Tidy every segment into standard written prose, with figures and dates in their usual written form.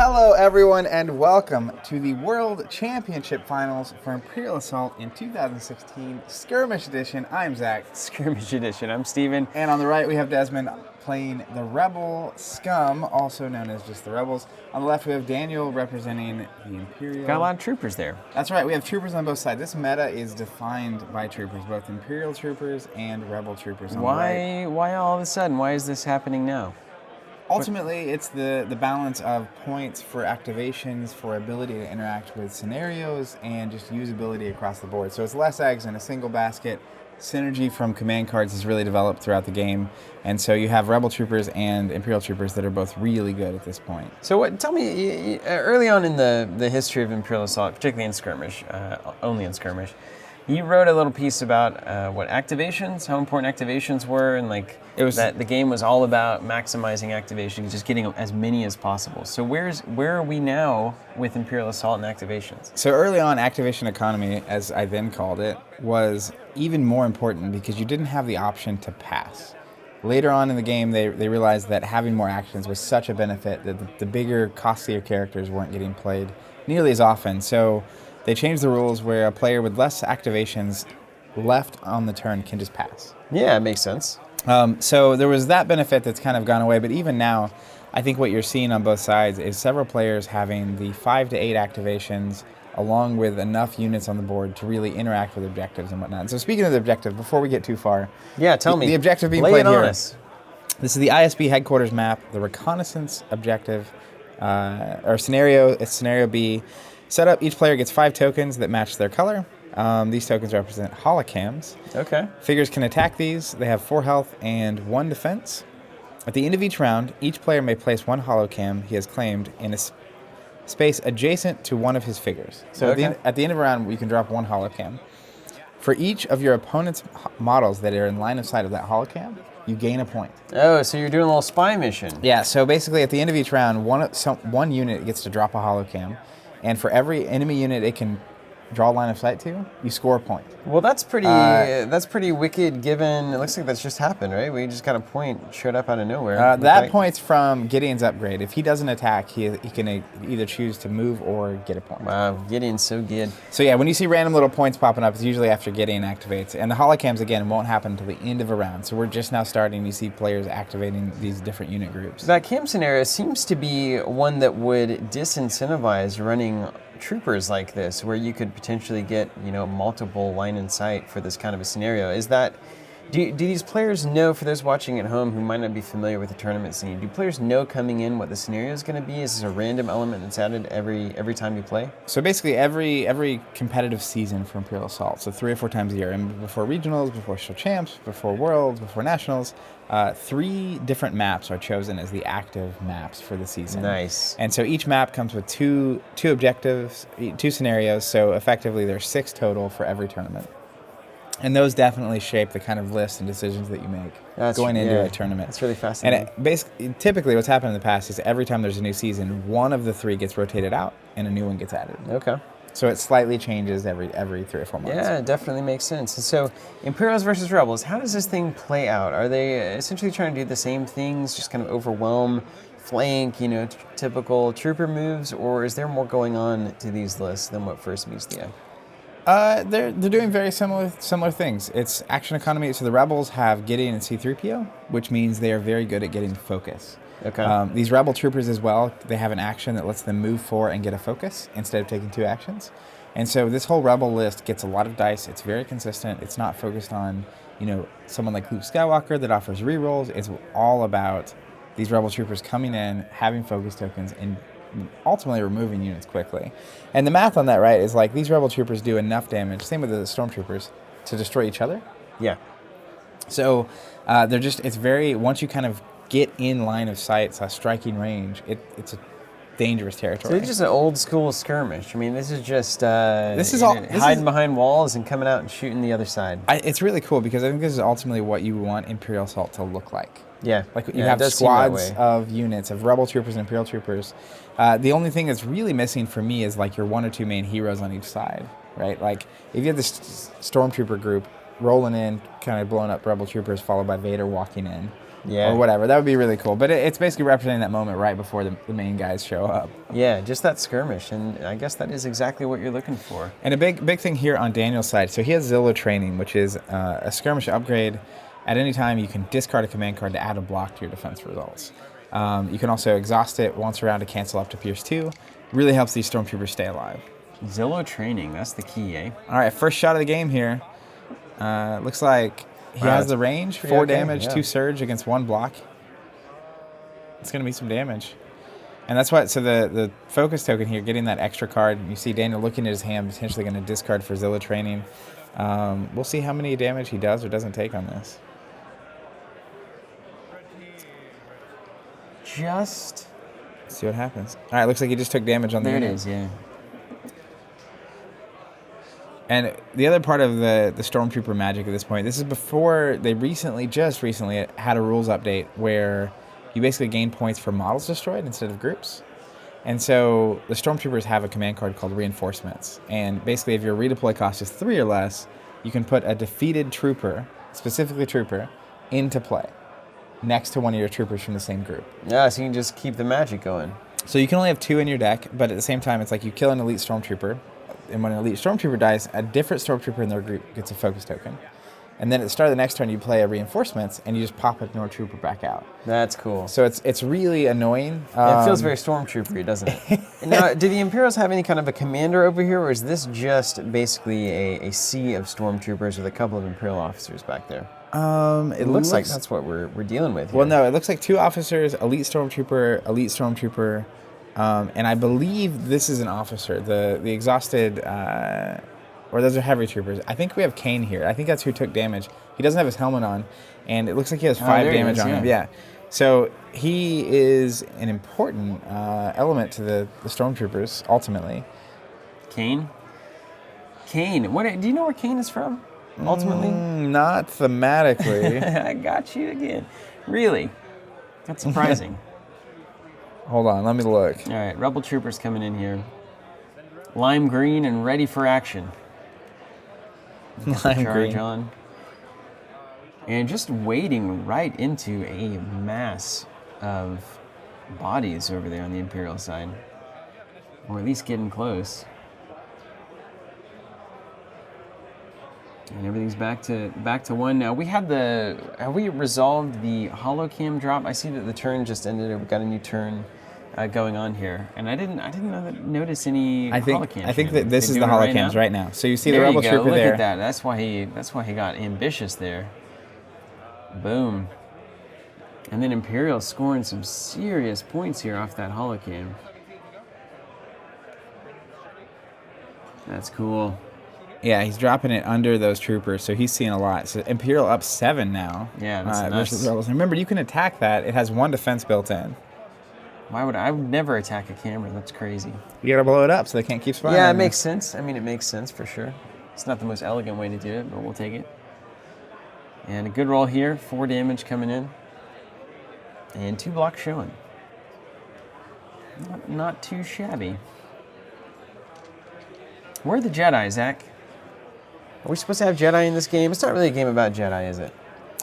Hello, everyone, and welcome to the World Championship Finals for Imperial Assault in 2016 Skirmish Edition. I'm Zach. Skirmish Edition. I'm Steven. And on the right, we have Desmond playing the Rebel Scum, also known as just the Rebels. On the left, we have Daniel representing the Imperial. Got a lot of troopers there. That's right. We have troopers on both sides. This meta is defined by troopers, both Imperial troopers and Rebel troopers. On the right. Why all of a sudden? Why is this happening now? Ultimately, it's the balance of points for activations, for ability to interact with scenarios, and just usability across the board. So it's less eggs in a single basket. Synergy from command cards is really developed throughout the game. And so you have Rebel troopers and Imperial troopers that are both really good at this point. So tell me, early on in the history of Imperial Assault, particularly in Skirmish, only in Skirmish, you wrote a little piece about what activations, how important activations were, and that the game was all about maximizing activations, just getting as many as possible. So where are we now with Imperial Assault and activations? So early on, activation economy, as I then called it, was even more important because you didn't have the option to pass. Later on in the game, they realized that having more actions was such a benefit that the bigger, costlier characters weren't getting played nearly as often. So they changed the rules where a player with less activations left on the turn can just pass. Yeah, it makes sense. So there was that benefit that's kind of gone away, but even now, I think what you're seeing on both sides is several players having the 5 to 8 activations along with enough units on the board to really interact with objectives and whatnot. And so speaking of the objective, before we get too far, tell me. The objective being played here. This is the ISB headquarters map, the reconnaissance objective, or scenario. It's scenario B. Setup, each player gets 5 tokens that match their color. These tokens represent holocams. Okay. Figures can attack these. They have 4 health and 1 defense. At the end of each round, each player may place 1 holocam he has claimed in a space adjacent to one of his figures. So at the end of a round, you can drop 1 holocam. For each of your opponent's models that are in line of sight of that holocam, you gain a point. Oh, so you're doing a little spy mission. Yeah, so basically at the end of each round, one unit gets to drop a holocam. And for every enemy unit it can draw line of sight to, you score a point. Well, that's pretty wicked given, it looks like that's just happened, right? We just got a point, showed up out of nowhere. That point's from Gideon's upgrade. If he doesn't attack, he can either choose to move or get a point. Wow, Gideon's so good. So yeah, when you see random little points popping up, it's usually after Gideon activates. And the holocams, again, won't happen until the end of a round. So we're just now starting to see players activating these different unit groups. That cam scenario seems to be one that would disincentivize running troopers like this, where you could potentially get multiple line in sight for this kind of a scenario. Is that do these players know, for those watching at home who might not be familiar with the tournament scene, do players know coming in what the scenario is going to be? Is this a random element that's added every time you play? So basically every competitive season for Imperial Assault, so 3 or 4 times a year, and before regionals, before show champs, before worlds, before nationals, 3 different maps are chosen as the active maps for the season. Nice. And so each map comes with two objectives, 2 scenarios, so effectively there's 6 total for every tournament. And those definitely shape the kind of lists and decisions that you make going into a tournament. That's really fascinating. And typically what's happened in the past is every time there's a new season, one of the 3 gets rotated out and a new one gets added. Okay. So it slightly changes every 3 or 4 months. Yeah, it definitely makes sense. And so Imperials versus Rebels, how does this thing play out? Are they essentially trying to do the same things, just kind of overwhelm, flank, typical trooper moves, or is there more going on to these lists than what first meets the eye? They're doing very similar things. It's action economy. So the Rebels have Gideon and C-3PO, which means they are very good at getting focus. Okay. These Rebel troopers as well, they have an action that lets them move 4 and get a focus instead of taking 2 actions. And so this whole Rebel list gets a lot of dice. It's very consistent. It's not focused on, someone like Luke Skywalker that offers rerolls. It's all about these Rebel troopers coming in, having focus tokens, and ultimately removing units quickly. And the math on that, right, is like these Rebel troopers do enough damage, same with the Stormtroopers, to destroy each other. Yeah. So it's very, once you kind of get in line of sight, striking range, it's a dangerous territory. So it's just an old school skirmish. I mean, this is just hiding behind walls and coming out and shooting the other side. It's really cool because I think this is ultimately what you want Imperial Assault to look like. Yeah. You have squads of units, of Rebel troopers and Imperial troopers. The only thing that's really missing for me is your 1 or 2 main heroes on each side, right? Like if you have this Stormtrooper group rolling in, kind of blowing up Rebel troopers, followed by Vader walking in, Yeah. or whatever. That would be really cool. But it's basically representing that moment right before the main guys show up. Yeah, just that skirmish, and I guess that is exactly what you're looking for. And a big thing here on Daniel's side, so he has Zilla training, which is a skirmish upgrade. At any time, you can discard a command card to add a block to your defense results. You can also exhaust it once around to cancel up to Pierce 2. Really helps these Stormtroopers stay alive. Zillow training, that's the key, eh? All right, first shot of the game here. Looks like he has the range, 4 damage, 2 surge against 1 block. It's going to be some damage. And that's what, so the focus token here, getting that extra card, you see Daniel looking at his hand, potentially going to discard for Zilla training. We'll see how many damage he does or doesn't take on this. Just see what happens. All right, looks like he just took damage on the unit. There it is, yeah. And the other part of the Stormtrooper magic at this point, this is before they just recently had a rules update where you basically gain points for models destroyed instead of groups. And so the Stormtroopers have a command card called Reinforcements. And basically if your redeploy cost is 3 or less, you can put a defeated trooper, specifically trooper, into play next to one of your troopers from the same group. Yeah, so you can just keep the magic going. So you can only have 2 in your deck, but at the same time, it's like you kill an elite Stormtrooper, and when an elite Stormtrooper dies, a different Stormtrooper in their group gets a focus token. And then at the start of the next turn, you play a Reinforcements, and you just pop a Trooper back out. That's cool. So it's really annoying. It feels very Stormtrooper-y, doesn't it? Now, do the Imperials have any kind of a commander over here, or is this just basically a sea of Stormtroopers with a couple of Imperial officers back there? It looks like that's what we're dealing with here. Well, no, it looks like 2 officers, elite Stormtrooper, and I believe this is an officer. The exhausted, or those are heavy troopers. I think we have Kane here. I think that's who took damage. He doesn't have his helmet on, and it looks like he has 5 damage on him. Yeah. So he is an important element to the Stormtroopers, ultimately. Kane? What? Do you know where Kane is from? Ultimately? Not thematically. I got you again. Really? That's surprising. Hold on, let me look. All right, Rebel troopers coming in here. Lime green and ready for action. Lime charge green. On. And just wading right into a mass of bodies over there on the Imperial side. Or at least getting close. And everything's back to 1 now. Have we resolved the Holocam drop? I see that the turn just ended. We've got a new turn going on here, and I didn't notice any. I think Holocam that this is the Holocams right now. So you see the there Rebel you go. Trooper Look there. at that. That's why he got ambitious there. Boom. And then Imperial scoring some serious points here off that Holocam. That's cool. Yeah, he's dropping it under those troopers, so he's seeing a lot. So Imperial up 7 now. Yeah, that's nuts. Versus Rebels. Remember, you can attack that. It has 1 defense built in. I would never attack a camera. That's crazy. You gotta blow it up so they can't keep spying. Yeah, on it you. makes sense. I mean, it makes sense for sure. It's not the most elegant way to do it, but we'll take it. And a good roll here. 4 damage coming in. And 2 blocks showing. Not too shabby. Where are the Jedi, Zach? Are we supposed to have Jedi in this game? It's not really a game about Jedi, is it?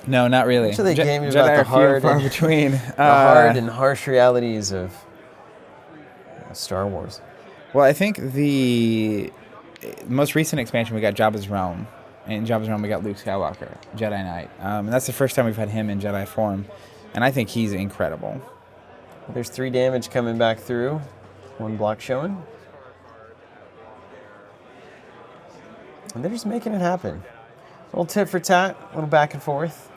No, not really. It's really a game Jedi about the hard far between. The hard and harsh realities of Star Wars. Well, I think the most recent expansion we got Jabba's Realm. And in Jabba's Realm we got Luke Skywalker, Jedi Knight. And that's the first time we've had him in Jedi form. And I think he's incredible. There's 3 damage coming back through. 1 block showing. And they're just making it happen. A little tit for tat, a little back and forth.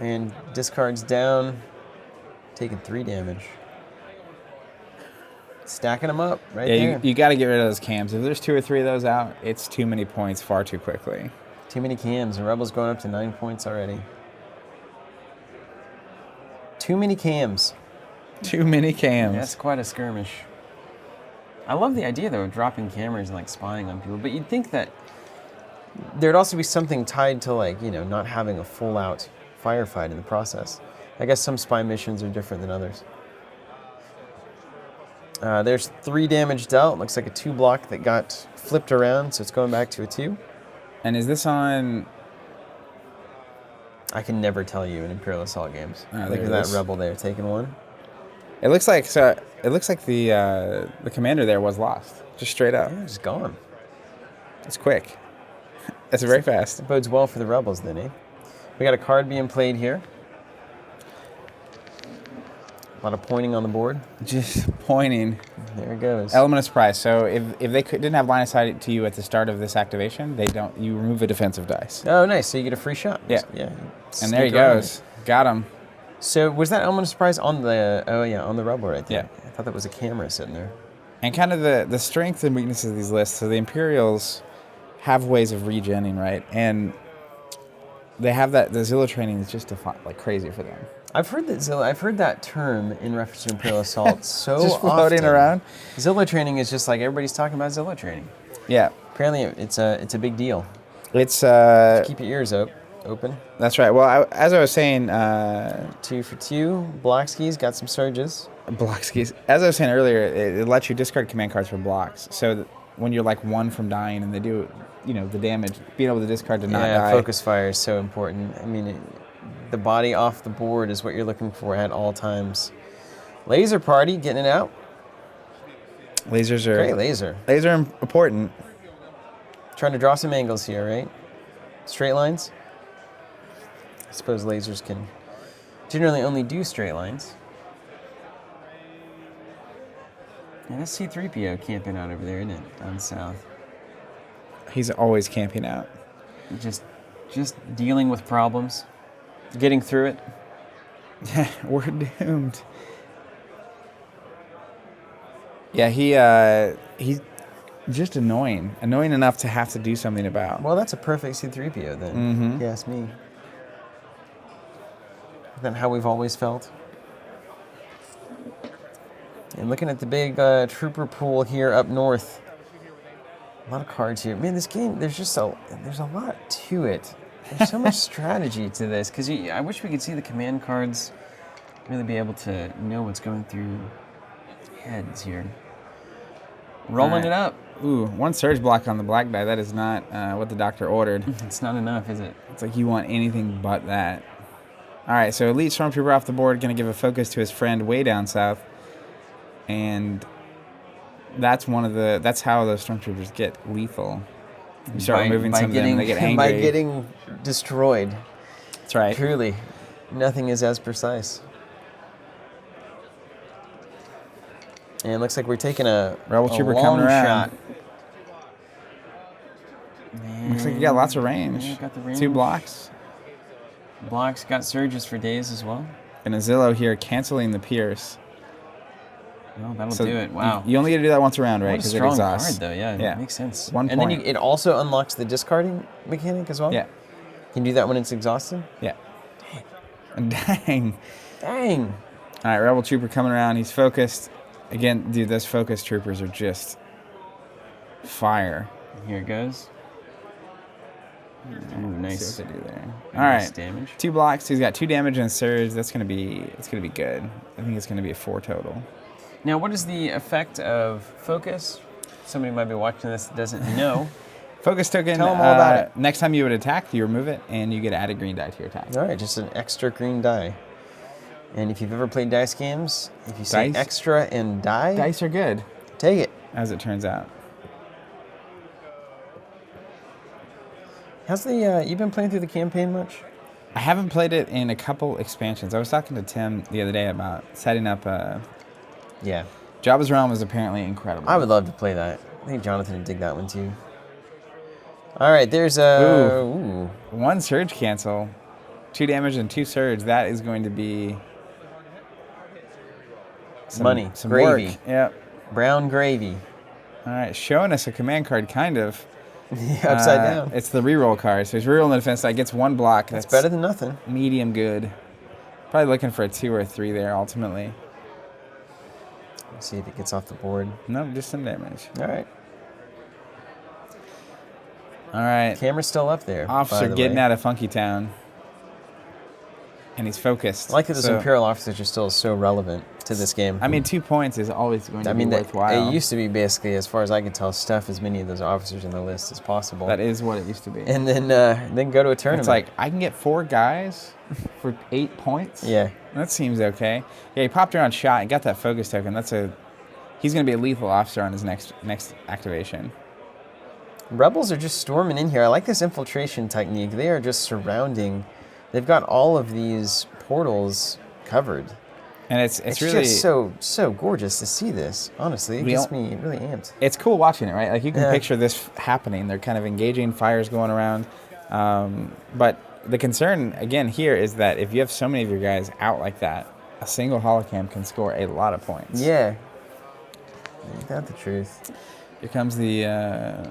And discards down, taking 3 damage. Stacking them up right there. You got to get rid of those cams. If there's 2 or 3 of those out, it's too many points far too quickly. Too many cams. And Rebels going up to 9 points already. Too many cams. Too many cams. That's quite a skirmish. I love the idea, though, of dropping cameras and, like, spying on people. But you'd think that there'd also be something tied to, like, not having a full-out firefight in the process. I guess some spy missions are different than others. There's 3 damage dealt. Looks like a 2 block that got flipped around, so it's going back to a 2. And is this on I can never tell you in Imperial Assault games. There Look it at that is. rebel there, taking one. It looks like the commander there was lost, just straight up. Yeah, just gone. It's quick. It's very fast. It bodes well for the rebels then, eh? We got a card being played here. A lot of pointing on the board. Just pointing. There it goes. Element of surprise. So if they didn't have line of sight to you at the start of this activation, you remove a defensive dice. Oh, nice. So you get a free shot. Yeah. Yeah. And there he Sneak around goes. Got him. it. So was that element of surprise on the? Oh yeah, on the rebel right there. Yeah. I thought that was a camera sitting there. And kind of the strengths and weaknesses of these lists. So the Imperials have ways of regenning, right? And they have that. The Zilla training is just like crazy for them. I've heard that Zilla. I've heard that term in reference to Imperial Assault so Just floating often. around. Zilla training is just like everybody's talking about Zilla training. Yeah. Apparently, it's a big deal. It's Keep your ears open. That's right. Well, as I was saying, 2 for 2. Blockski's got some surges. block skis. As I was saying earlier, it lets you discard command cards for blocks. So that when you're like one from dying and they do, the damage, being able to discard to not die. Focus fire is so important. I mean, the body off the board is what you're looking for at all times. Laser party, getting it out. Lasers are Great laser. important. Trying to draw some angles here, right? Straight lines. I suppose lasers can generally only do straight lines. And that's C-3PO camping out over there, isn't it? Down south. He's always camping out. Just dealing with problems. Getting through it. We're doomed. Yeah, he's just annoying. Annoying enough to have to do something about. Well, that's a perfect C-3PO then. Mm-hmm. If you ask me. Isn't that how we've always felt? And looking at the big trooper pool here up north. A lot of cards here. Man, this game, there's a lot to it. There's so much strategy to this. Because I wish we could see the command cards, really be able to know what's going through heads here. Rolling it up. Ooh, one surge block on the black die. That is not what the doctor ordered. It's not enough, is it? It's like you want anything but that. All right, so elite stormtrooper off the board, going to give a focus to his friend way down south, and that's how those stormtroopers get lethal. You start removing some of them, and they get angry. By getting destroyed. That's right. Truly, nothing is as precise. And it looks like we're taking a Rebel trooper long coming around. shot. Looks like you got lots of range. Yeah, got the range. 2 blocks. Blocks got surges for days as well. And a Zillow here canceling the Pierce. Well, that'll do it. Wow. You only get to do that once around, right? What a Because it strong exhausts. card, though. Yeah, Yeah. It makes sense. 1 and point. then it also unlocks the discarding mechanic as well? Yeah. Can you do that when it's exhausted? Yeah. Dang. Dang. All right, Rebel Trooper coming around. He's focused. Again, dude, those focus troopers are just fire. Here it goes. Ooh, nice. See what they do there. All Nice right, damage. 2 blocks. He's got 2 damage and surge. It's gonna be good. I think it's gonna be a 4 total. Now, what is the effect of focus? Somebody might be watching this that doesn't know. Focus token. Tell 'em all about it. Next time you would attack, you remove it, and you get to add a green die to your attack. All right, just an extra green die. And if you've ever played dice games, if you say Dice? extra and die, Dice are good, take it. as it turns out. How's you been playing through the campaign much? I haven't played it in a couple expansions. I was talking to Tim the other day about setting up. Yeah. Jabba's Realm is apparently incredible. I would love to play that. I think Jonathan would dig that one too. All right, there's a... Ooh. 1 surge cancel, 2 damage and 2 surge. That is going to be Money, some gravy. work. Yep. Brown gravy. All right, showing us a command card, kind of. Upside down. It's the reroll card. So he's rerolling the defense die, gets 1 block. That's better than nothing. Medium good. Probably looking for a 2 or a 3 there ultimately. Let's see if it gets off the board. Nope, just some damage. All right. All right. Camera's still up there. Officer by the getting way. out of Funky Town. And he's focused. I like that those So- Imperial officers are still so relevant. to this game. I mean, 2 points is always going to be that, worthwhile. it used to be basically, as far as I can tell, stuff as many of those officers in the list as possible. That is what it used to be. And then go to a tournament. It's like, I can get 4 guys for 8 points? Yeah. That seems okay. Yeah, he popped around shot and got that focus token. He's going to be a lethal officer on his next activation. Rebels are just storming in here. I like this infiltration technique. They are just surrounding. They've got all of these portals covered. And it's really just so gorgeous to see this. Honestly, it gets me really amped. It's cool watching it, right? Like you can picture this happening. They're kind of engaging, fires going around. But the concern again here is that if you have so many of your guys out like that, a single holocam can score a lot of points. Yeah, ain't that the truth? Here comes the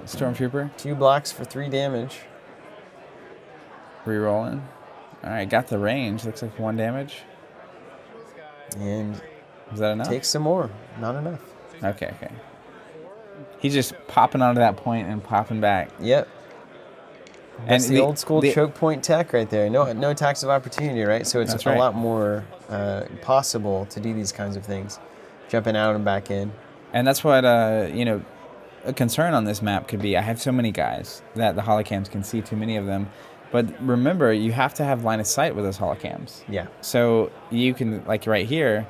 stormtrooper. 2 blocks for 3 damage. Rerolling. All right, got the range. Looks like 1 damage. And is that enough? Take some more. Not enough. Okay. He's just popping onto that point and popping back. Yep. That's the old school choke point tech right there. No attacks of opportunity, right? So it's a lot more possible to do these kinds of things, jumping out and back in. And that's what a concern on this map could be. I have so many guys that the holocams can see too many of them. But remember, you have to have line of sight with those holocams. Yeah. So you can, like right here,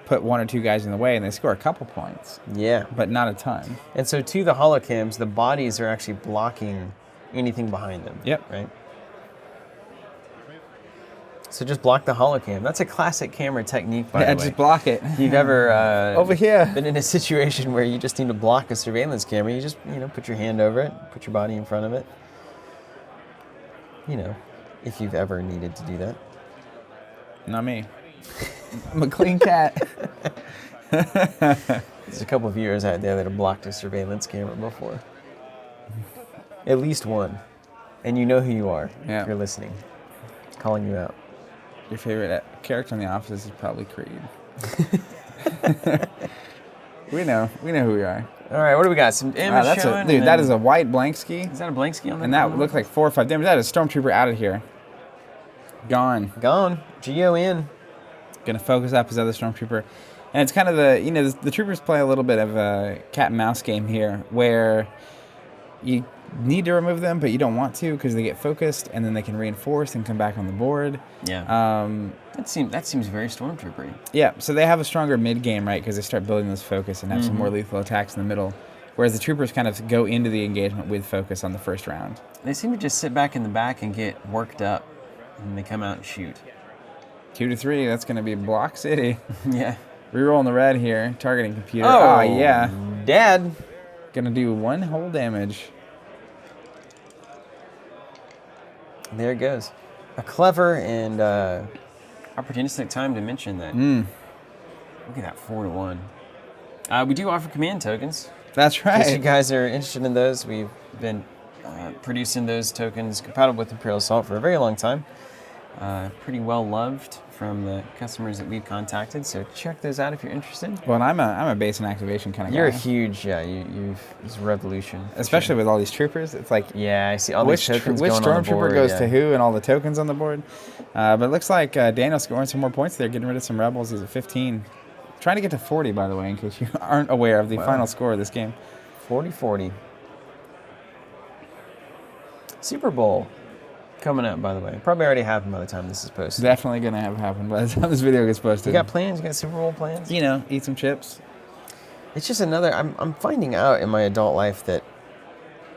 put 1 or 2 guys in the way and they score a couple points. Yeah. But not a ton. And so to the holocams, the bodies are actually blocking anything behind them. Yep. Right? So just block the holocam. That's a classic camera technique, by the way. Yeah, just block it. If you've ever over here been in a situation where you just need to block a surveillance camera, you just put your hand over it, put your body in front of it. If you've ever needed to do that. Not me. I'm a clean cat. There's a couple of viewers out there that have blocked a surveillance camera before. At least one. And you know who you are if you're listening. Calling you out. Your favorite character in The Office is probably Creed. We know who we are. All right, what do we got? Some damage showing? Dude, that is a white blank ski. Is that a blank ski on there? And that looked like 4 or 5 damage. That is Stormtrooper out of here. Gone. G-O-N. Gonna focus up his other Stormtrooper. And it's kind of the troopers play a little bit of a cat and mouse game here where you need to remove them, but you don't want to because they get focused and then they can reinforce and come back on the board. Yeah. That seems very Stormtrooper-y. Yeah, so they have a stronger mid-game, right, because they start building this focus and have some more lethal attacks in the middle, whereas the troopers kind of go into the engagement with focus on the first round. They seem to just sit back in the back and get worked up, and they come out and shoot. 2 to 3, that's going to be Block City. Yeah. Rerolling the red here, targeting computer. Oh, yeah. Dad. Going to do 1 whole damage. There it goes. A clever and opportunistic time to mention that. Look at that 4 to 1. We do offer command tokens. That's right. If you guys are interested in those, we've been producing those tokens compatible with Imperial Assault for a very long time. Pretty well loved from the customers that we've contacted, so check those out if you're interested. Well, and I'm a base and activation kind of guy. You're a huge, it's a revolution. Especially with all these troopers, it's like I see all these tokens which going on the stormtrooper board, goes to who and all the tokens on the board. But it looks like Daniel's scoring some more points there, getting rid of some rebels. He's at 15. Trying to get to 40, by the way, in case you aren't aware of the final score of this game. 40-40. Super Bowl. Coming up, by the way. Probably already happened by the time this is posted. Definitely going to have happen by the time this video gets posted. You got plans? You got Super Bowl plans? Eat some chips. It's just another... I'm finding out in my adult life that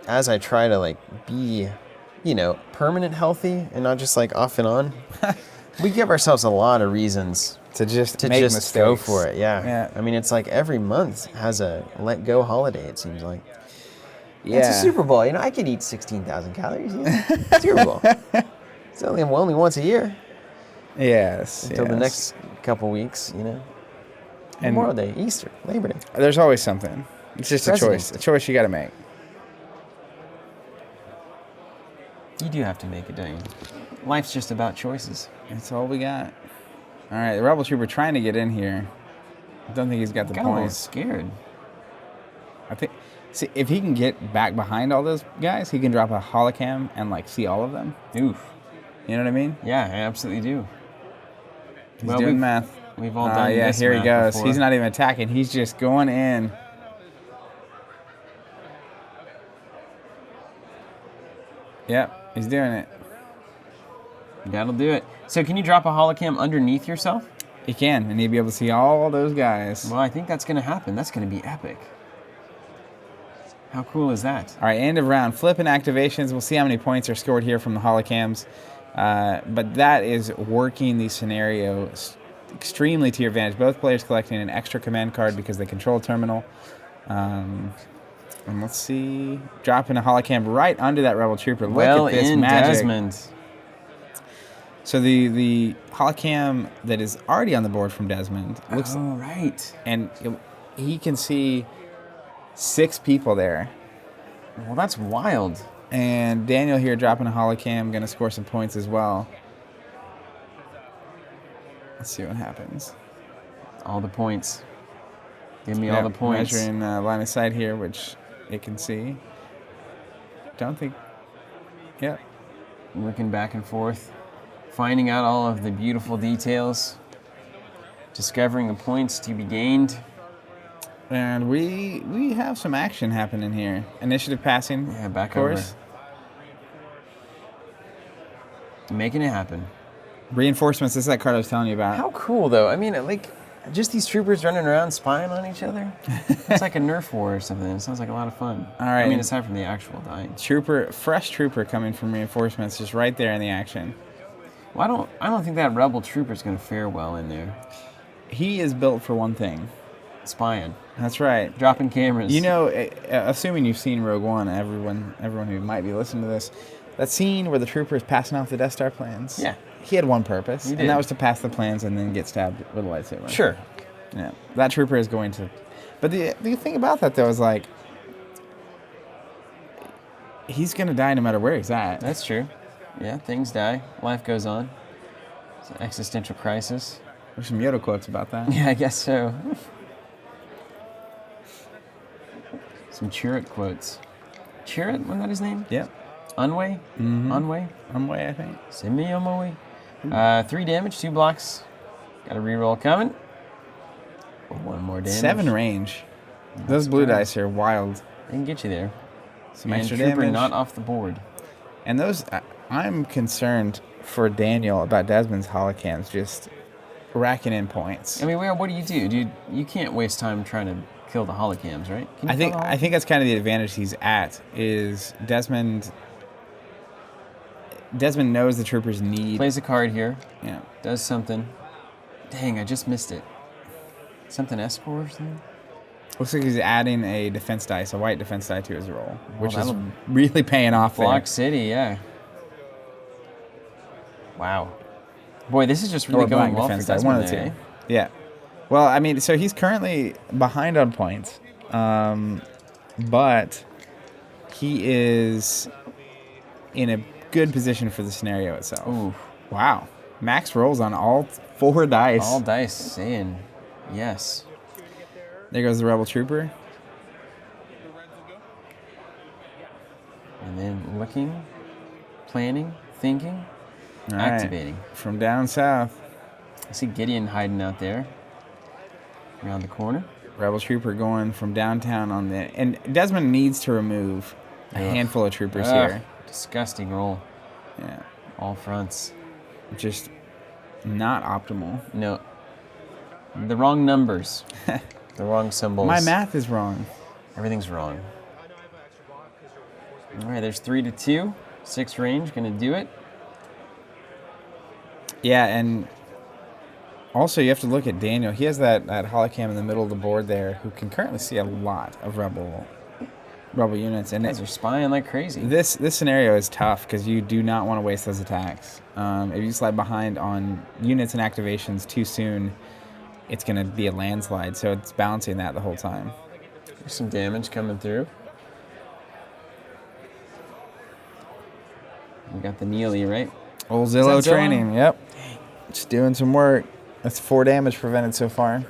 as I try to, be, permanent healthy and not just, off and on, we give ourselves a lot of reasons to just mistakes. Go for it. Yeah. I mean, it's like every month has a let-go holiday, it seems like. Yeah. It's a Super Bowl. I could eat 16,000 calories. Super Bowl. It's only once a year. Yes. Until the next couple weeks, And Memorial Day, Easter, Labor Day. There's always something. It's just a choice you got to make. You do have to make it, don't you? Life's just about choices. That's all we got. All right, the Rebel Trooper trying to get in here. I don't think he's got the points. Scared. I think... See, if he can get back behind all those guys, he can drop a holocam and see all of them. Oof. You know what I mean? Yeah, I absolutely do. He's doing math. We've all done Yeah, this here he map goes. before. He's not even attacking. He's just going in. Yep, he's doing it. That'll do it. So can you drop a holocam underneath yourself? He can, and he'll be able to see all those guys. Well, I think that's going to happen. That's going to be epic. How cool is that? All right, end of round. Flip and activations. We'll see how many points are scored here from the holocams. But that is working the scenario extremely to your advantage. Both players collecting an extra command card because they control terminal. And let's see. Dropping a holocam right under that Rebel Trooper. Look at this magic. Desmond. So the holocam that is already on the board from Desmond looks. Oh, right. And he can see 6 people there. Well, that's wild. And Daniel here dropping a holocam, going to score some points as well. Let's see what happens. All the points. Give me all the points. Measuring line of sight here, which it can see. Don't think. Yep. Looking back and forth. Finding out all of the beautiful details. Discovering the points to be gained. And we have some action happening here. Initiative passing. Yeah, back of course. Over. Making it happen. Reinforcements. This is that card I was telling you about. How cool, though. I mean, like, just these troopers running around spying on each other. It's like a Nerf war or something. It sounds like a lot of fun. All right. I mean, aside from the actual dying. Fresh trooper coming from reinforcements, just right there in the action. Well, I don't think that Rebel trooper's going to fare well in there. He is built for one thing. Spying. That's right. Dropping cameras. You know, assuming you've seen Rogue One, everyone who might be listening to this, that scene where the trooper is passing off the Death Star plans. Yeah. He had one purpose, He did. and that was to pass the plans and then get stabbed with a lightsaber. Sure. Yeah. That trooper is going to. But the thing about that though is like, he's going to die no matter where he's at. That's true. Yeah, things die. Life goes on. It's an existential crisis. There's some Yoda quotes about that. Yeah, I guess so. Some Chirrut quotes. Chirrut, wasn't that his name? Yep. Unway? Mm-hmm. Unway? Unway, I think. Send me on my way. 3 damage, 2 blocks. Got a reroll coming. 1 more damage. 7 range. Those blue dice are wild. They can get you there. Some And extra trooper damage. not off the board. And those, I'm concerned for Daniel about Desmond's holocams just racking in points. I mean, what do you do? Dude, you can't waste time trying to kill the holocams, right? Can you kill the I think that's kind of the advantage he's at is Desmond knows the troopers need. Plays a card here. Yeah. Does something. Dang, I just missed it. Something escort or something? Looks like he's adding a defense dice, a white defense die to his roll, which is that'll really paying off Block there. City, yeah. Wow. Boy, this is just really Or going black well for defense die, Desmond one of the there, two. Yeah. Well, I mean, so he's currently behind on points, but he is in a good position for the scenario itself. Ooh. Wow. Max rolls on all 4 dice. All dice saying yes. There goes the Rebel Trooper. And then looking, planning, thinking, All right. activating. From down south. I see Gideon hiding out there around the corner. Rebel Trooper going from downtown on the... And Desmond needs to remove a handful of troopers here. Disgusting roll. Yeah. All fronts. Just not optimal. No. The wrong numbers. The wrong symbols. My math is wrong. Everything's wrong. All right, there's 3 to 2. 6 range, gonna do it. Yeah, and also you have to look at Daniel. He has that holocam in the middle of the board there who can currently see a lot of rebel units. And Guys are spying like crazy. this scenario is tough because you do not want to waste those attacks. If you slide behind on units and activations too soon, it's going to be a landslide. So it's balancing that the whole time. There's some damage coming through. We got the Neely, right? Old Zillow Is that Zillow? training, yep. Just doing some work. That's 4 damage prevented so far.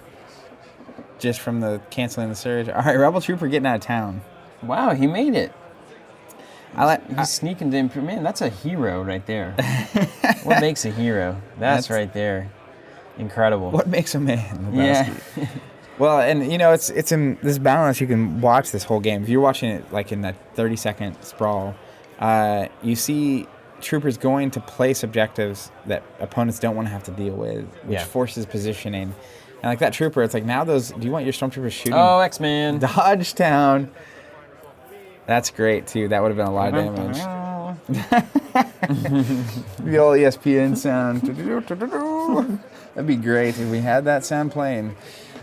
Just from the canceling the surge. All right, Rebel Trooper getting out of town. Wow, he made it. I He's sneaking to... Man, that's a hero right there. What makes a hero? That's right there. Incredible. What makes a man, Yeah. Lebowski? Well, and you know, it's in this balance. You can watch this whole game. If you're watching it like in that 30-second sprawl, you see troopers going to place objectives that opponents don't want to have to deal with, which Yeah. forces positioning. And like that trooper, it's like now those. Do you want your stormtroopers shooting? Oh, X-Man. Dodge Town. That's great too. That would have been a lot of damage. The old ESPN sound. That'd be great if we had that sound playing.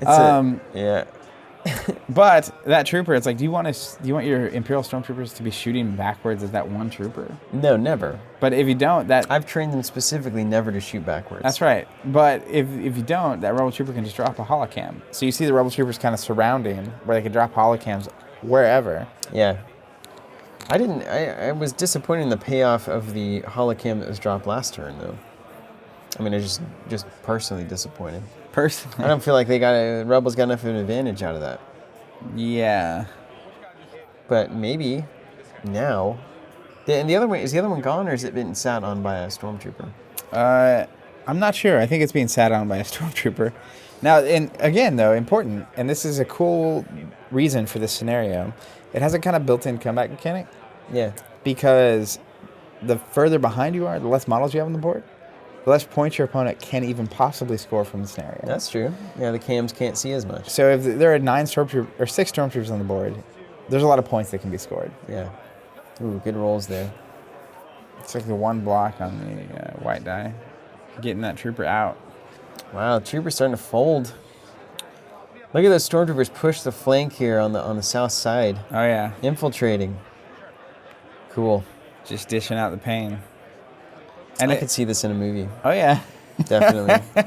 Yeah. But that trooper, it's like, do you want your Imperial stormtroopers to be shooting backwards as that one trooper? No, never. But if you don't, I've trained them specifically never to shoot backwards. that's right. But if you don't, that rebel trooper can just drop a holocam. So you see the rebel troopers kind of surrounding, where they can drop holocams wherever. Yeah. I was disappointed in the payoff of the holocam that was dropped last turn, though. I mean, I just personally disappointed. Personally, I don't feel like Rebels got enough of an advantage out of that. yeah. But maybe now. And the other one, is the other one gone, or is it been sat on by a stormtrooper? I'm not sure. I think it's being sat on by a stormtrooper. Now, and again, though, important, and this is a cool reason for this scenario. It has a kind of built-in comeback mechanic. Yeah. Because the further behind you are, the less models you have on the board, the less points your opponent can even possibly score from the scenario. That's true. Yeah, the cams can't see as much. So if there are 6 stormtroopers on the board, there's a lot of points that can be scored. Yeah. Ooh, good rolls there. It's like the one block on the white die, getting that trooper out. Wow, trooper's starting to fold. Look at those stormtroopers push the flank here on the south side. Oh yeah, Infiltrating. Cool. just dishing out the pain. And I could see this in a movie. Oh yeah. Definitely.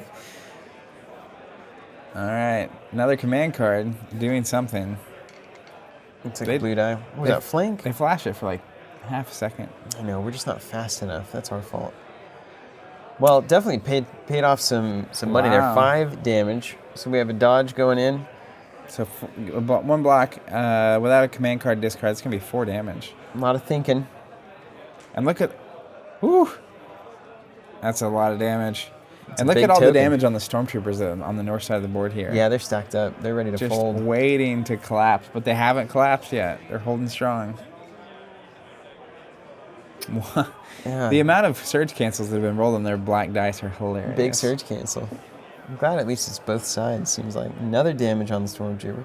All right, another command card doing something. It's like a blue die. What was that, flank? They flash it for like half a second. I know, we're just not fast enough. That's our fault. Well, definitely paid off some money there. Wow. 5 damage. So we have a dodge going in. So one block without a command card discard, it's gonna be 4 damage. A lot of thinking. And look at, whew, that's a lot of damage. It's And a look big at all the token. damage on the stormtroopers on the north side of the board here. Yeah, they're stacked up. They're ready to just fold. waiting to collapse, but they haven't collapsed yet. They're holding strong. Yeah. The amount of surge cancels that have been rolled on their black dice are hilarious. Big surge cancel. I'm glad at least it's both sides. Seems like another damage on the stormtrooper.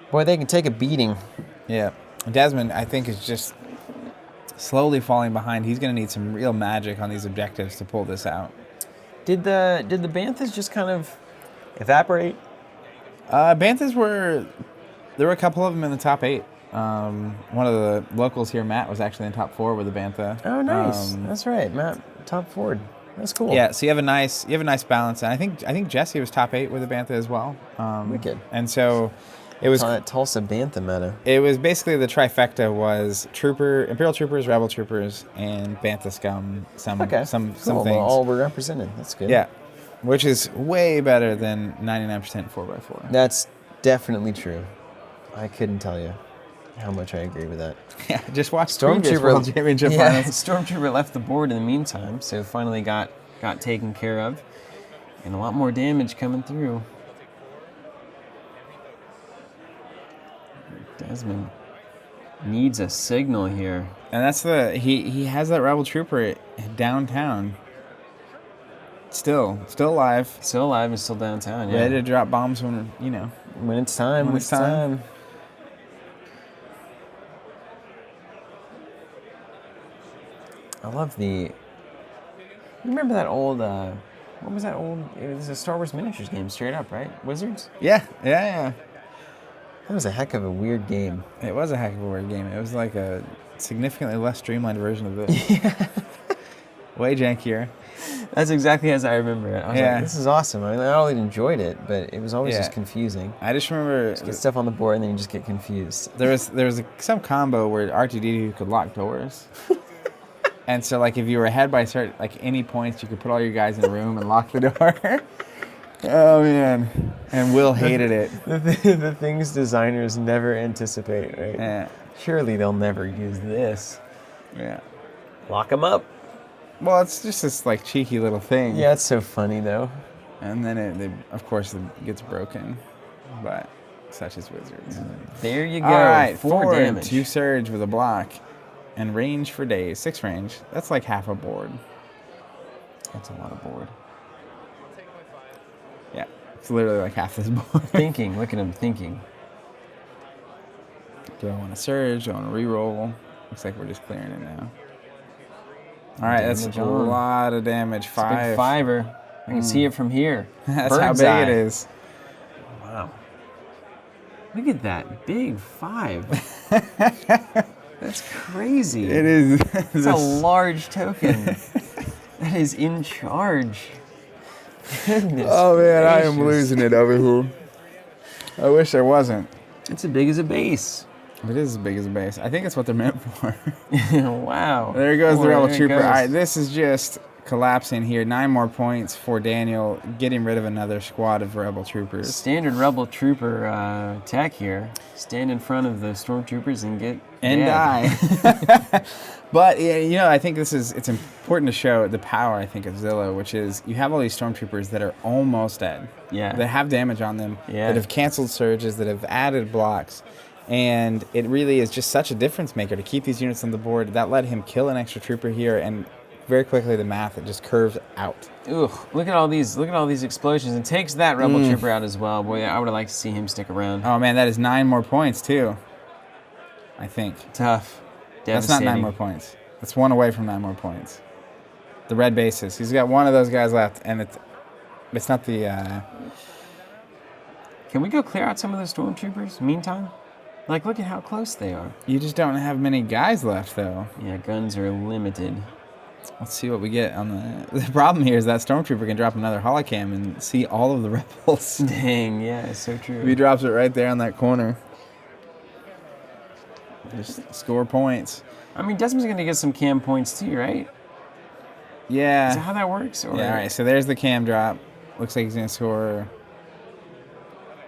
Boy, they can take a beating. Yeah. Desmond, I think, is just slowly falling behind. He's going to need some real magic on these objectives to pull this out. Did the Banthas just kind of evaporate? Banthas there were a couple of them in the top 8. One of the locals here, Matt, was actually in top 4 with a Bantha. Oh, nice. That's right, Matt. Top forward. That's cool. Yeah, so you have a nice balance, and I think Jesse was top 8 with a Bantha as well. Wicked. And so it was On that Tulsa Bantha meta. It was basically the trifecta was Imperial Troopers, Rebel Troopers, and Bantha Scum. Some Cool. things. Well, all were represented. That's good. Yeah, which is way better than 99% 4x4. That's definitely true. I couldn't tell you how much I agree with that. Yeah, just watch previous World Championship yeah, finals. Stormtrooper left the board in the meantime, so finally got taken care of. And a lot more damage coming through. Desmond needs a signal here. And that's he has that Rebel Trooper downtown. Still alive. Still alive and still downtown, yeah. Ready to drop bombs when When it's time, When it's time. I love the... You remember that old... what was that old... It was a Star Wars miniatures game, straight up, right? Wizards? Yeah. That was a heck of a weird game. It was a heck of a weird game. It was like a significantly less streamlined version of this. Yeah. Way jankier. That's exactly as I remember it. I was Yeah. like, this is awesome. I mean, I always enjoyed it, but it was always Yeah. just confusing. I just remember Get stuff on the board and then you just get confused. there was some combo where R2D2 could lock doors. And so like if you were ahead by any points, you could put all your guys in a room and lock the door. Oh man. And Will hated it. The things designers never anticipate, right? Yeah. Surely they'll never use this. Yeah. Lock them up. Well, it's just this like cheeky little thing. Yeah, it's so funny though. And then of course, it gets broken. But such as wizards. There you go. All right, 4 and damage. 2 surge with a block. And range for days. 6 range. That's like half a board. That's a lot of board. Yeah, it's literally like half this board. Thinking. Look at him thinking. Do I want to surge? Do I want to reroll? Looks like we're just clearing it now. All right, that's a lot of damage. It's a big fiver. I can see it from here. That's how big it is. Wow. Look at that big 5. That's crazy. It is. It's a large token. That is in charge. Goodness Oh man, I gracious. am losing it over here. I wish I wasn't. It's as big as a base. It is as big as a base. I think it's what they're meant for. Wow. There goes the Boy, Rebel there it Trooper. All goes. right, this is just collapsing here. 9 more points for Daniel, getting rid of another squad of Rebel Troopers. Standard Rebel Trooper tech here. Stand in front of the Stormtroopers and get And dead. die. But yeah, you know, I think it's important to show the power, I think, of Zillow, which is you have all these Stormtroopers that are almost dead. Yeah. That have damage on them, Yeah. that have canceled surges, that have added blocks. And it really is just such a difference maker to keep these units on the board. That let him kill an extra trooper here, and very quickly the math, it just curves out. Ugh, look at all these explosions. It takes that Rebel Trooper out as well. Boy, I would have liked to see him stick around. Oh man, that is 9 more points too, I think. Tough. That's not 9 more points. That's 1 away from 9 more points. The red bases. He's got one of those guys left, and it's not the... Can we go clear out some of the Stormtroopers meantime? Like, look at how close they are. You just don't have many guys left, though. Yeah, guns are limited. Let's see what we get on the... The problem here is that Stormtrooper can drop another Holocam and see all of the rebels. Dang, yeah, it's so true. He drops it right there on that corner. Just score points. I mean, Desmond's going to get some cam points too, right? Yeah. Is that how that works? Or? Yeah, all right, so there's the cam drop. Looks like he's going to score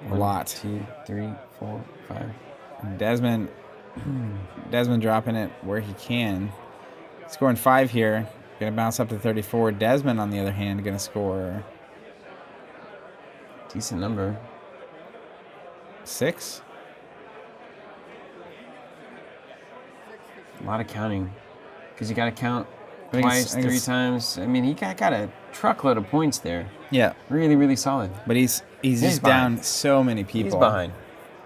a lot. 2, 3, 4, 5. Desmond dropping it where he can. Scoring 5 here. Going to bounce up to 34. Desmond, on the other hand, going to score... Decent number. 6? A lot of counting. Because you got to count I think twice, it's- 3 times. I mean, he got a truckload of points there. Yeah. Really, really solid. But he's just behind. down so many people. He's behind.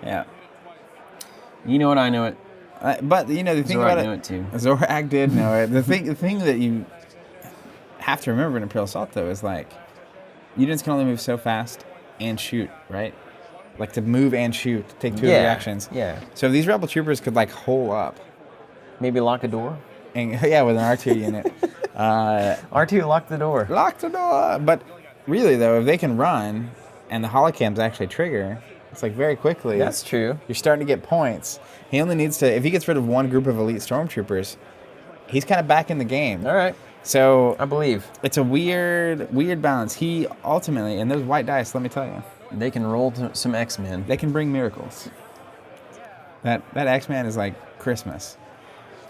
Yeah. You know it, I know it. But, you know, the thing Zorak about knew it... it too. Zorak did know it. The thing that you have to remember in Imperial Assault, though, is like, units can only move so fast and shoot, right? Like, to move and shoot, take 2 of the actions. Yeah. So if these Rebel Troopers could, like, hole up. Maybe lock a door. And, yeah, with an R2 unit. R2, lock the door. Lock the door. But really, though, if they can run and the holocams actually trigger, it's like very quickly. That's true. You're starting to get points. He only needs to, if he gets rid of one group of elite stormtroopers, he's kind of back in the game. All right. So I believe. it's a weird balance. He ultimately, and those white dice, let me tell you, They can roll some X-Men. they can bring miracles. That X-Man is like Christmas.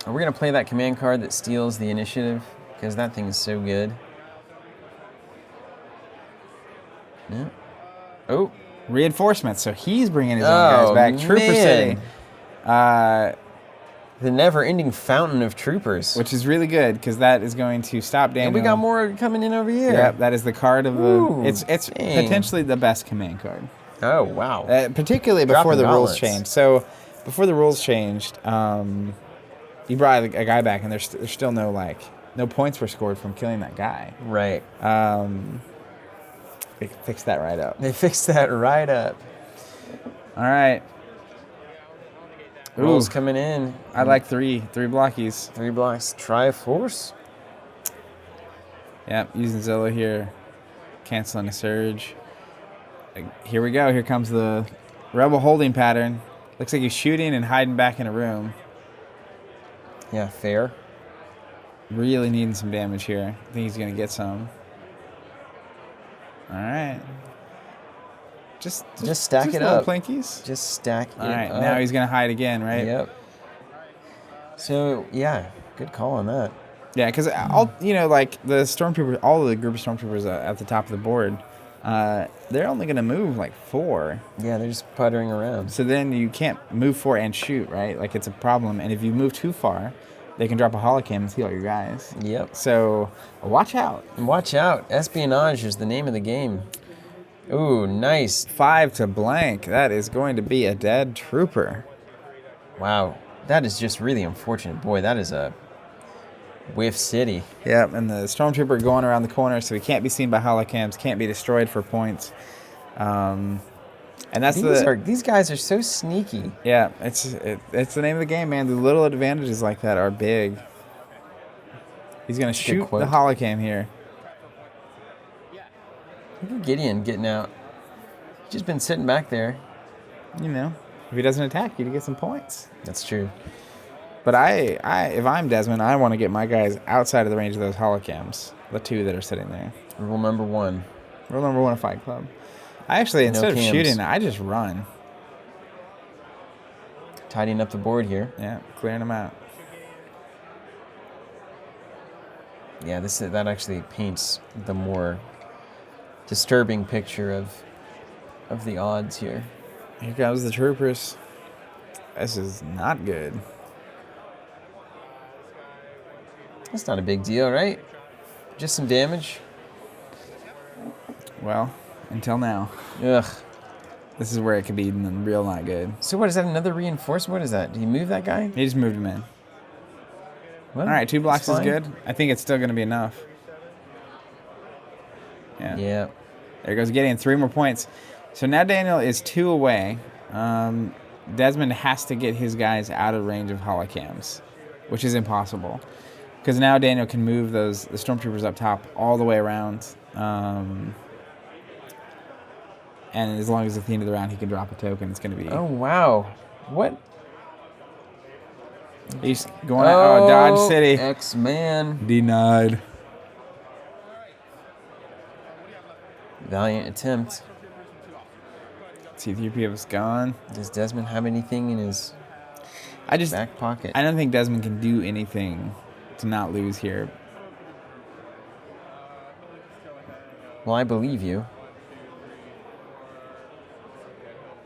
Are we going to play that command card that steals the initiative? Because that thing is so good. Yeah. Oh. Reinforcements. So he's bringing his own guys back. Trooper man. City. The never-ending fountain of troopers. Which is really good because that is going to stop Daniel. And we got more coming in over here. Yep, that is the card of the. Ooh, it's dang. potentially the best command card. Oh, wow. Particularly before Dropping the rules gauntlets. changed. So before the rules changed, you brought a guy back, and there's still no points were scored from killing that guy. Right. They fixed that right up. They fixed that right up. All right. Rolls Ooh, coming in. I like three blockies. 3 blocks. Triforce. Yep, using Zilla here, canceling a surge. Here we go. Here comes the Rebel holding pattern. Looks like he's shooting and hiding back in a room. Yeah, fair. Really needing some damage here. I think he's going to get some. All right. Just stack it little up. Plinkies. Just stack it All right, up. now he's going to hide again, right? Yep. So, yeah, good call on that. Yeah, because all like the stormtroopers, all of the group of stormtroopers at the top of the board, they're only going to move like 4. Yeah, they're just puttering around. So then you can't move 4 and shoot, right? Like it's a problem. And if you move too far, they can drop a holocam and heal your guys. Yep. So watch out. Watch out. Espionage is the name of the game. Ooh, nice. 5 to blank. That is going to be a dead trooper. Wow. That is just really unfortunate. Boy, that is a whiff city. Yep, and the stormtrooper going around the corner, so he can't be seen by holocams, can't be destroyed for points. And that's these guys are so sneaky. Yeah, it's the name of the game, man. The little advantages like that are big. He's gonna shoot the holocam here. Look at Gideon getting out. He's just been sitting back there. If he doesn't attack you to get some points. That's true. But if I'm Desmond, I want to get my guys outside of the range of those holocams. The 2 that are sitting there. Rule number 1. Rule number 1 of Fight Club. I actually, instead of shooting, I just run. Tidying up the board here. Yeah, clearing them out. Yeah, that actually paints the more disturbing picture of the odds here. Here comes the troopers. This is not good. That's not a big deal, right? Just some damage. Well, until now. Ugh. This is where it could be real not good. So what is that, another reinforcement? What is that? Did he move that guy? He just moved him in. Well, all right, 2 blocks is good. I think it's still going to be enough. Yeah. Yeah. There goes Gideon, 3 more points. So now Daniel is 2 away. Desmond has to get his guys out of range of holocams, which is impossible. Because now Daniel can move the stormtroopers up top all the way around. And as long as at the end of the round he can drop a token, it's going to be... Oh, wow. What? He's going out. Oh, Dodge City. X-Man. Denied. Valiant attempt. C-3PO is gone. Does Desmond have anything in his back pocket? I don't think Desmond can do anything to not lose here. Well, I believe you.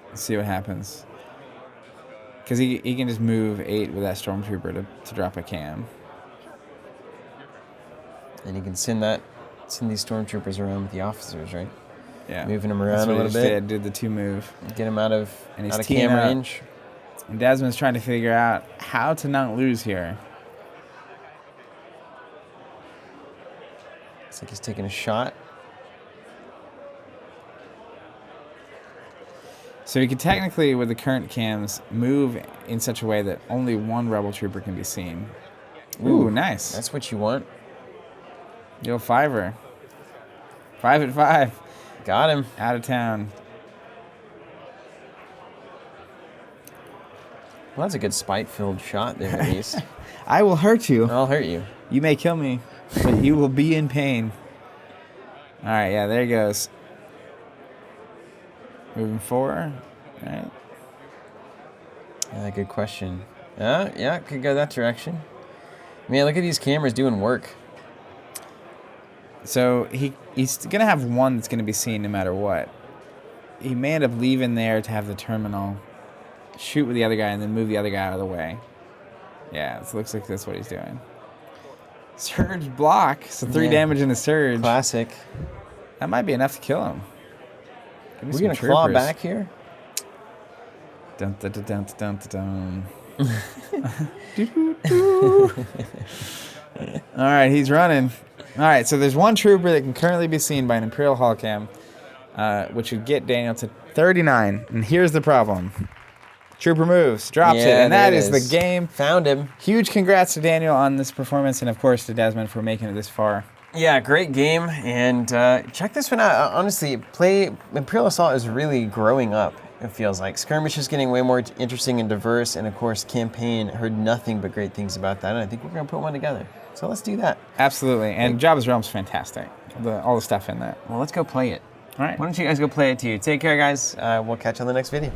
Let's see what happens. Because he can just move 8 with that stormtrooper to drop a cam. And he can send these stormtroopers around with the officers, right? Yeah. Moving them around a little bit. Did the 2 move. Get him out of and cam range. And Desmond's trying to figure out how to not lose here. Looks like he's taking a shot. So he could technically, with the current cams, move in such a way that only 1 rebel trooper can be seen. Ooh, nice. That's what you want. Yo, 5-er. 5 at 5. Got him. Out of town. Well, that's a good spite-filled shot there, at least. I will hurt you. I'll hurt you. You may kill me, but you will be in pain. All right, yeah, there he goes. Moving 4, right? Yeah, good question. Yeah, could go that direction. Man, look at these cameras doing work. So he's going to have 1 that's going to be seen no matter what. He may end up leaving there to have the terminal, shoot with the other guy, and then move the other guy out of the way. Yeah, it looks like that's what he's doing. Surge block, so 3 damage in the surge. Classic. That might be enough to kill him. We're going to claw back here? Dun, dun, dun, dun, dun, dun, dun. All right, he's running. All right, so there's 1 trooper that can currently be seen by an Imperial holocam, which would get Daniel to 39. And here's the problem. Trooper moves, drops it, and that is the game. Found him. Huge congrats to Daniel on this performance, and of course to Desmond for making it this far. Yeah, great game, and check this one out. Honestly, Imperial Assault is really growing up, it feels like. Skirmish is getting way more interesting and diverse, and of course, Campaign, heard nothing but great things about that, and I think we're going to put one together. So let's do that. Absolutely, and Jabba's Realm's fantastic. All the stuff in that. Well, let's go play it. All right. Why don't you guys go play it too? Take care, guys. We'll catch you on the next video.